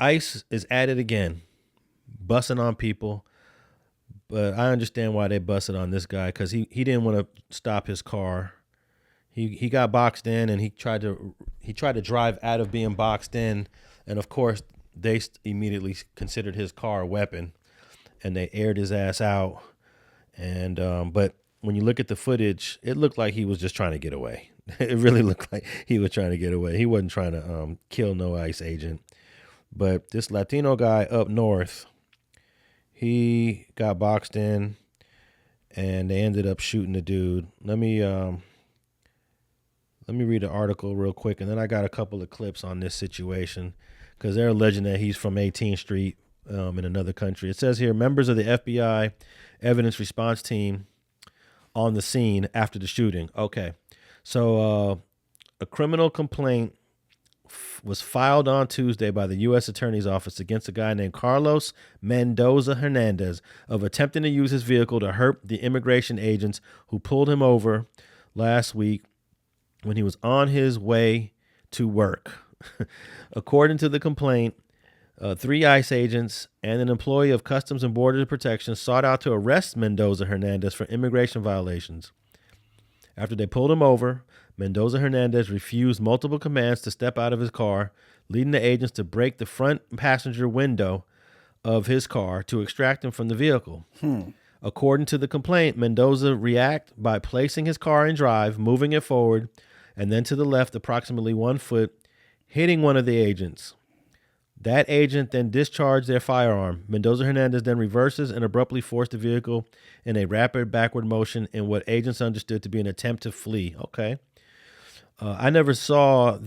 ICE is at it again, busting on people. But I understand why they busted on this guy, because he didn't want to stop his car. He got boxed in, and he tried to drive out of being boxed in, and of course they immediately considered his car a weapon, and they aired his ass out. And but when you look at the footage, it looked like he was just trying to get away. It really looked like he was trying to get away. He wasn't trying to kill no ICE agent. But this Latino guy up north, he got boxed in, and they ended up shooting the dude. Let me read the article real quick, and then I got a couple of clips on this situation, because they're alleging that he's from 18th Street in another country. It says here, members of the FBI evidence response team on the scene after the shooting. Okay, so a criminal complaint was filed on Tuesday by the U.S. Attorney's Office against a guy named Carlos Mendoza Hernandez of attempting to use his vehicle to hurt the immigration agents who pulled him over last week when he was on his way to work. According to the complaint, 3 ICE agents and an employee of Customs and Border Protection sought out to arrest Mendoza Hernandez for immigration violations. After they pulled him over, Mendoza Hernandez refused multiple commands to step out of his car, leading the agents to break the front passenger window of his car to extract him from the vehicle. According to the complaint, Mendoza reacted by placing his car in drive, moving it forward, and then to the left approximately 1 foot, hitting one of the agents. That agent then discharged their firearm. Mendoza Hernandez then reverses and abruptly forced the vehicle in a rapid backward motion in what agents understood to be an attempt to flee. Okay. I never saw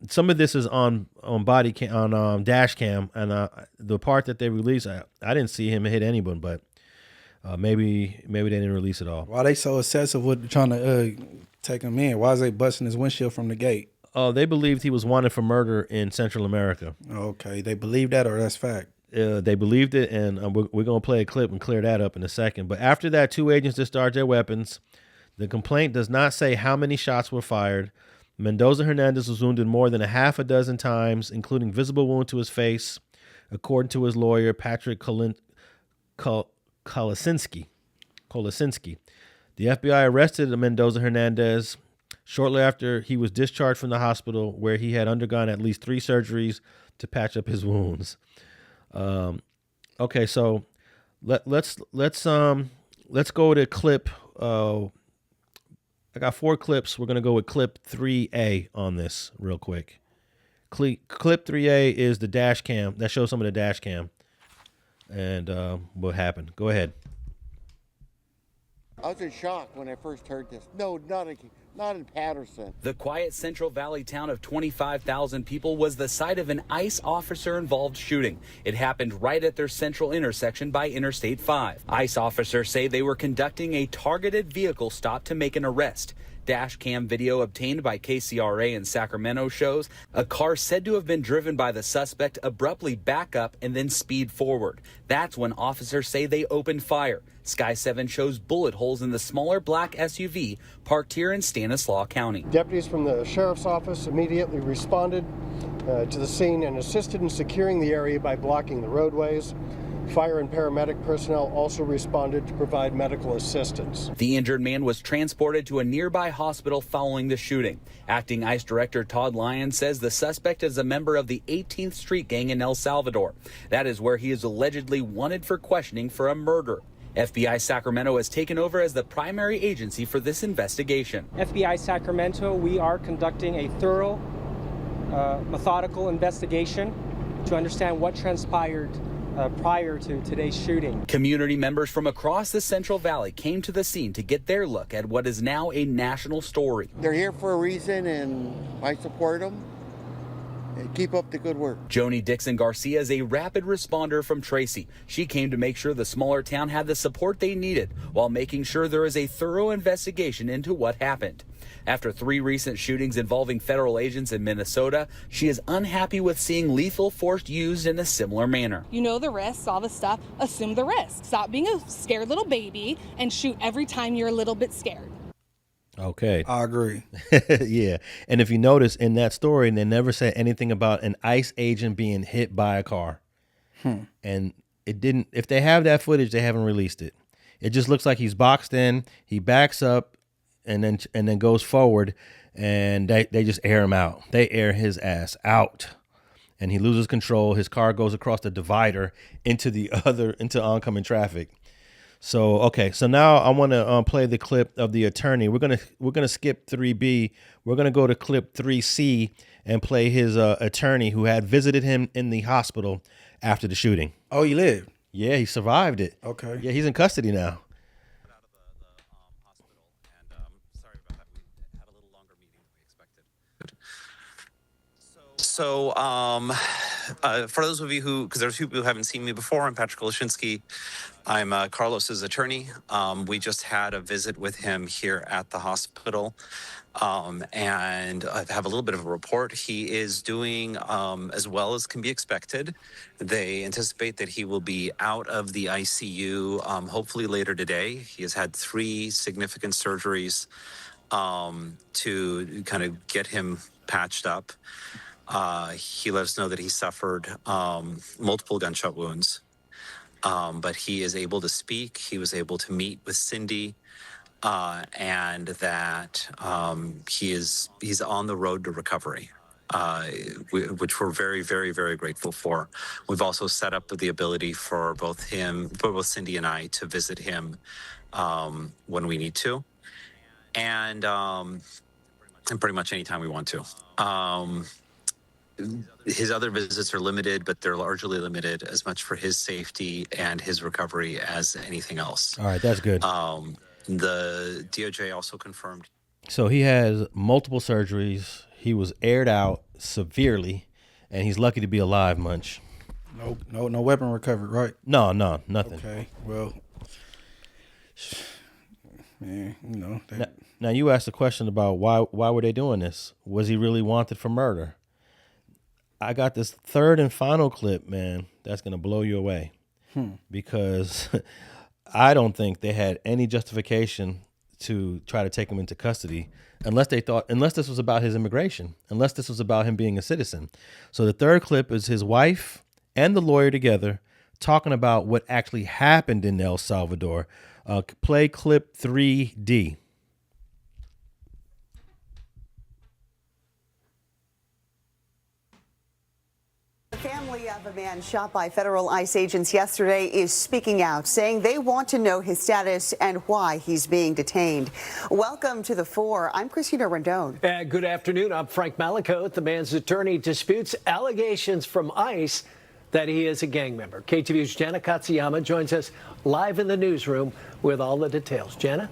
some of this is on body cam, on dash cam, and the part that they released, I didn't see him hit anyone, but maybe they didn't release it all. Why they so obsessive with trying to take him in? Why is they busting his windshield from the gate? They believed he was wanted for murder in Central America. Okay, they believe that, or that's fact? They believed it, and we're going to play a clip and clear that up in a second. But after that, 2 agents discharged their weapons. The complaint does not say how many shots were fired. Mendoza Hernandez was wounded more than a half a dozen times, including visible wound to his face, according to his lawyer, Patrick Kolasinski. The FBI arrested Mendoza Hernandez shortly after he was discharged from the hospital, where he had undergone at least 3 surgeries to patch up his wounds. Okay, so let's go to clip. I got 4 clips. We're gonna go with clip 3A on this real quick. Clip 3A is the dash cam that shows some of the dash cam and what happened. Go ahead. I was in shock when I first heard this. No, not in Patterson. The quiet Central Valley town of 25,000 people was the site of an ICE officer-involved shooting. It happened right at their central intersection by Interstate 5. ICE officers say they were conducting a targeted vehicle stop to make an arrest. Dash cam video obtained by KCRA in Sacramento shows a car said to have been driven by the suspect abruptly back up and then speed forward. That's when officers say they opened fire. Sky 7 shows bullet holes in the smaller black SUV parked here in Stanislaus County. Deputies from the sheriff's office immediately responded to the scene and assisted in securing the area by blocking the roadways. Fire and paramedic personnel also responded to provide medical assistance. The injured man was transported to a nearby hospital following the shooting. Acting ICE Director Todd Lyons says the suspect is a member of the 18th Street gang in El Salvador. That is where he is allegedly wanted for questioning for a murder. FBI Sacramento has taken over as the primary agency for this investigation. FBI Sacramento, we are conducting a thorough, methodical investigation to understand what transpired prior to today's shooting. Community members from across the Central Valley came to the scene to get their look at what is now a national story. They're here for a reason, and I support them. And keep up the good work. Joni Dixon Garcia is a rapid responder from Tracy. She came to make sure the smaller town had the support they needed while making sure there is a thorough investigation into what happened. After 3 recent shootings involving federal agents in Minnesota, she is unhappy with seeing lethal force used in a similar manner. You know the risks, all the stuff, assume the risk. Stop being a scared little baby and shoot every time you're a little bit scared. Okay. I agree. Yeah. And if you notice in that story, they never said anything about an ICE agent being hit by a car. And it didn't, if they have that footage, they haven't released it. It just looks like he's boxed in, he backs up and then goes forward, and they just air him out. They air his ass out. And he loses control. His car goes across the divider into oncoming traffic. So okay, so now I want to play the clip of the attorney. We're gonna skip 3B. We're gonna go to clip 3C and play his attorney who had visited him in the hospital after the shooting. Oh, he lived? Yeah, he survived it. Okay. Yeah, he's in custody now. So, for those of you because there's people who haven't seen me before, I'm Patrick Olszynski. I'm Carlos's attorney. We just had a visit with him here at the hospital, and I have a little bit of a report. He is doing as well as can be expected. They anticipate that he will be out of the ICU hopefully later today. He has had 3 significant surgeries to kind of get him patched up. He let us know that he suffered multiple gunshot wounds, but he is able to speak. He was able to meet with Cindy, and that he's on the road to recovery, which we're very, very, very grateful for. We've also set up the ability for both Cindy and I to visit him when we need to, and pretty much anytime we want to. His other visits are limited, but they're largely limited as much for his safety and his recovery as anything else. All right, that's good. The DOJ also confirmed. So he has multiple surgeries. He was aired out severely, and he's lucky to be alive, Munch. No weapon recovered, right? No, nothing. Okay, well, man, you know. Now you asked a question about why were they doing this? Was he really wanted for murder? I got this third and final clip, man, that's going to blow you away. Because I don't think they had any justification to try to take him into custody unless this was about his immigration, unless this was about him being a citizen. So the third clip is his wife and the lawyer together talking about what actually happened in El Salvador. Play clip 3D. The family of a man shot by federal ICE agents yesterday is speaking out, saying they want to know his status and why he's being detained. Welcome to The Four. I'm Christina Rendon. Good afternoon. I'm Frank Malicote. The man's attorney disputes allegations from ICE that he is a gang member. KTVU's Jana Katsuyama joins us live in the newsroom with all the details. Jana?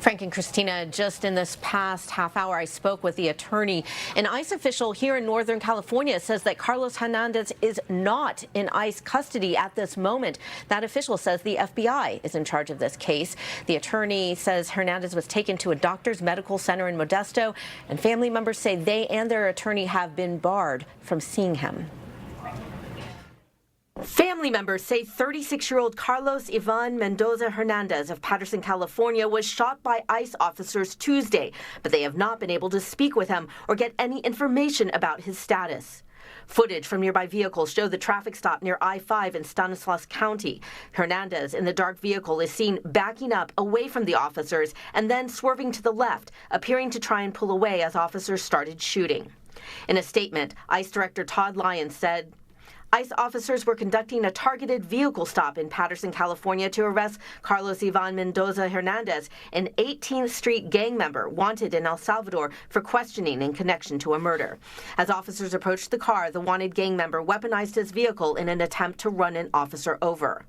Frank and Christina, just in this past half hour, I spoke with the attorney. An ICE official here in Northern California says that Carlos Hernandez is not in ICE custody at this moment. That official says the FBI is in charge of this case. The attorney says Hernandez was taken to a doctor's medical center in Modesto, and family members say they and their attorney have been barred from seeing him. Family members say 36-year-old Carlos Ivan Mendoza Hernandez of Patterson, California, was shot by ICE officers Tuesday, but they have not been able to speak with him or get any information about his status. Footage from nearby vehicles show the traffic stop near I-5 in Stanislaus County. Hernandez in the dark vehicle is seen backing up away from the officers and then swerving to the left, appearing to try and pull away as officers started shooting. In a statement, ICE Director Todd Lyons said, ICE officers were conducting a targeted vehicle stop in Patterson, California to arrest Carlos Ivan Mendoza Hernandez, an 18th Street gang member wanted in El Salvador for questioning in connection to a murder. As officers approached the car, the wanted gang member weaponized his vehicle in an attempt to run an officer over.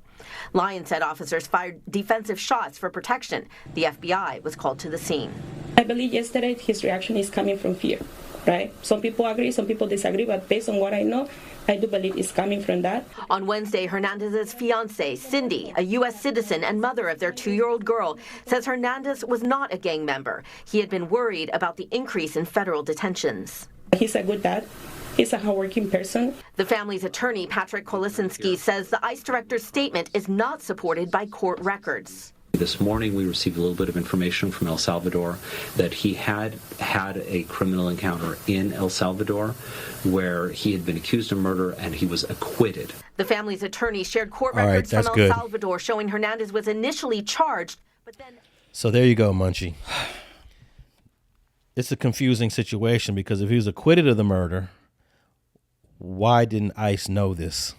Lyons said officers fired defensive shots for protection. The FBI was called to the scene. I believe yesterday his reaction is coming from fear, right? Some people agree, some people disagree, but based on what I know, I do believe it's coming from that. On Wednesday, Hernandez's fiancée, Cindy, a U.S. citizen and mother of their 2-year-old girl, says Hernandez was not a gang member. He had been worried about the increase in federal detentions. He's a good dad. He's a hardworking person. The family's attorney, Patrick Kolisinski, says the ICE director's statement is not supported by court records. This morning, we received a little bit of information from El Salvador that he had had a criminal encounter in El Salvador where he had been accused of murder and he was acquitted. The family's attorney shared court All right, records from that's El good. Salvador showing Hernandez was initially charged, but then... So there you go, Munchie. It's a confusing situation because if he was acquitted of the murder, why didn't ICE know this?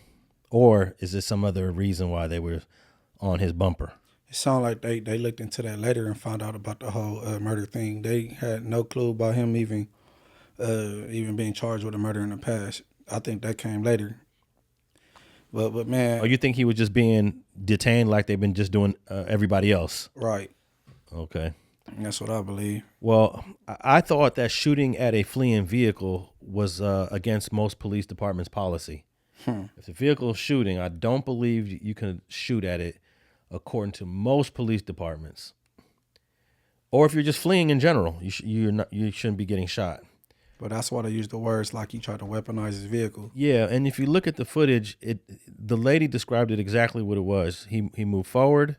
Or is there some other reason why they were on his bumper? It sounded like they looked into that later and found out about the whole murder thing. They had no clue about him even being charged with a murder in the past. I think that came later. But man... Oh, you think he was just being detained like they've been just doing everybody else? Right. Okay. That's what I believe. Well, I thought that shooting at a fleeing vehicle was against most police departments' policy. If the vehicle is shooting, I don't believe you can shoot at it according to most police departments. Or if you're just fleeing in general, you shouldn't be getting shot. But that's why they use the words like he tried to weaponize his vehicle. Yeah, and if you look at the footage, the lady described it exactly what it was. He moved forward,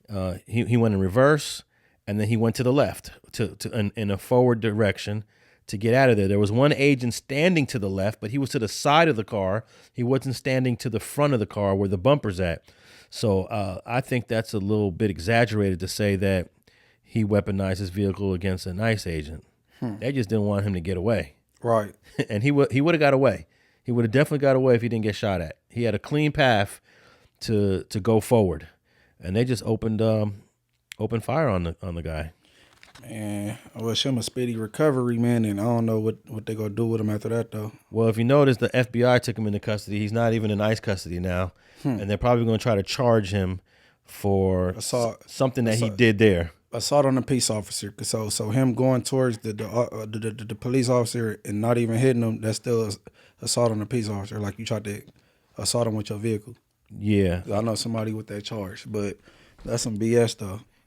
he went in reverse, and then he went to the left in a forward direction to get out of there. There was one agent standing to the left, but he was to the side of the car. He wasn't standing to the front of the car where the bumper's at. So I think that's a little bit exaggerated to say that he weaponized his vehicle against an ICE agent. They just didn't want him to get away. Right. And he would have got away. He would have definitely got away if he didn't get shot at. He had a clean path to go forward. And they just opened fire on the guy. Man, I wish him a speedy recovery, man, and I don't know what they're going to do with him after that, though. Well, if you notice, the FBI took him into custody. He's not even in ICE custody now. And they're probably going to try to charge him for something that he did there. Assault on a peace officer. So him going towards the police officer and not even hitting him, that's still assault on a peace officer. Like you tried to assault him with your vehicle. Yeah. I know somebody with that charge, but that's some BS, though.